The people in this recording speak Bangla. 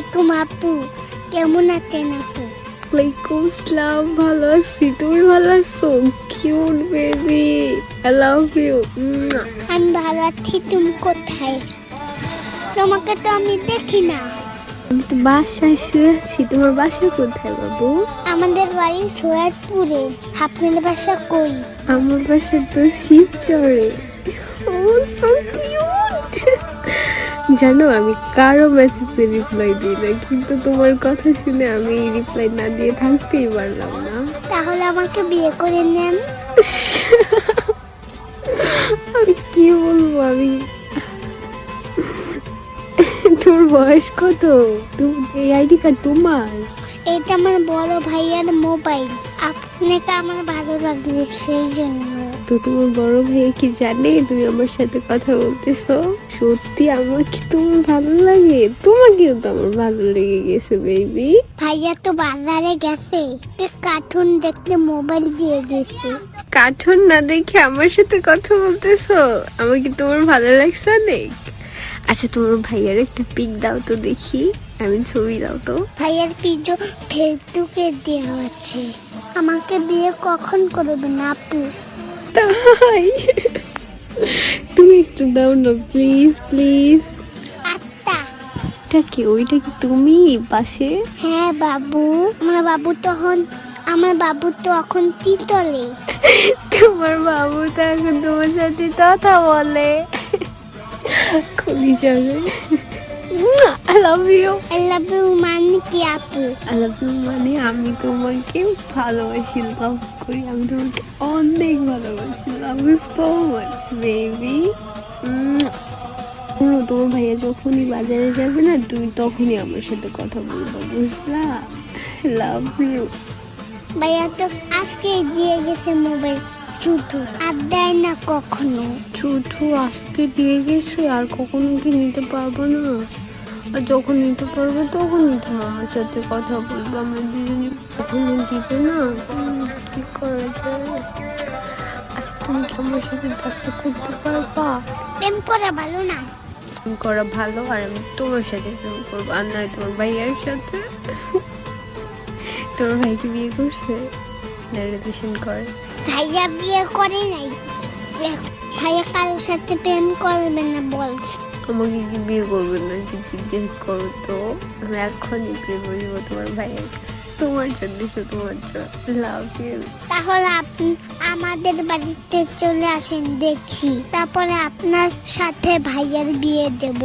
আলাইকুম আপু, কেমন আছেন আপু? ওয়ালাইকুম আসসালাম, ভালো আছি। তুমি ভালো আছো? Cute baby, I love you. আমি ভালো আছি। তুমি কোথায়? তোমাকে তো আমি দেখি না। আমি তো বাসায় শুয়ে আছি। তোমার বাসা কোথায় বাবু? আমাদের বাড়ি সৈয়দপুরে। আপনার বাসা কই? আমার বাসা তো শিবচরে। ও সো কিউট। জানো আমি কারো মেসেজে রিপ্লাই দিই না, কিন্তু তোমার কথা শুনে আমি রিপ্লাই না দিয়ে থাকতেই পারলাম না। তাহলে আমাকে বিয়ে করে নেন। আমি কি বলবো, আমি তোর বয়স কত? এই আইডি কার্ড তোমার? এটা আমার বড় ভাইয়ার মোবাইল। আপনাকে আমার ভালো লাগছে সেই জন্য। তো তোমার বড় ভাই কি জানে তুমি আমার সাথে কথা বলতেছো? সত্যি আমার কি তোমার ভালো লাগে? তোমাকেও তো আমার ভালো লেগে গেছে বেবি। ভাইয়া তো বাজারে গেছে, কার্টুন দেখতে মোবাইল দিয়ে গেছে। কার্টুন না দেখে আমার সাথে কথা বলতেছো? আমার কি তোমার ভালো লাগছে অনেক? আচ্ছা তোমার ভাইয়ার একটা পিক দাও তো দেখি, আমি ছবি দাও তো। ভাইয়ার পিজো ফেসবুকে দেওয়া আছে। আমাকে বিয়ে কখন করবেন আপু? তাই তুমি একটু দাও না প্লিজ প্লিজ। আত্মা। এটা কি? ওইটা কি তুমি পাশে? হ্যাঁ বাবু, আমার বাবু তো এখন তিতলে। তোমার বাবু তো এখন তোমার সাথে কথা বলে। খুলি যাবে। I love you. I love you মানে কি আপু? আই লাভ ইউ মানে আমি তোমাকে ভালোবাসি, লাভ করি। আমি তোমাকে অনেক ভালোবাসি। Love you so much baby. তোমার ভাইয়া যখনই বাজারে যাবে না, তুমি তখনই আমার সাথে কথা বলবো, বুঝলা? Love you. ভাইয়া তো আজকে দিয়ে গেছে মোবাইল, শুধু আর দেয় না কখনো। ছুটু আজকে দিয়ে গেছে, আর কখনো কি নিতে পারবো না? আর যখন নিতে পারবো তখনই তো আমার সাথে কথা বলবো। আমরা দুজনে কখনো দিবে না। কি করা যায়? আচ্ছা তুমি কি আমার সাথে দেখা করতে পারবা? প্রেম করা ভালো না। প্রেম করা ভালো, আর আমি তোমার সাথে প্রেম করবো, আর নয় তোমার ভাইয়ের সাথে। তোমার ভাইকে বিয়ে করছে না রিলেশন করে? ভাইয়া বিয়ে করে নাই। ভাইয়া কারোর সাথে প্রেম করবে না বলছে। আমাকে কি বিয়ে করবে না কি জিজ্ঞেস করো তো? আমি এখনই বিয়ে বলবো তোমার ভাইয়ের কাছে, তোমার জন্য, শুধুমাত্র। Love you. তাহলে আপনি আমাদের বাড়িতে চলে আসেন, দেখি তারপরে আপনার সাথে ভাইয়ার বিয়ে দেব।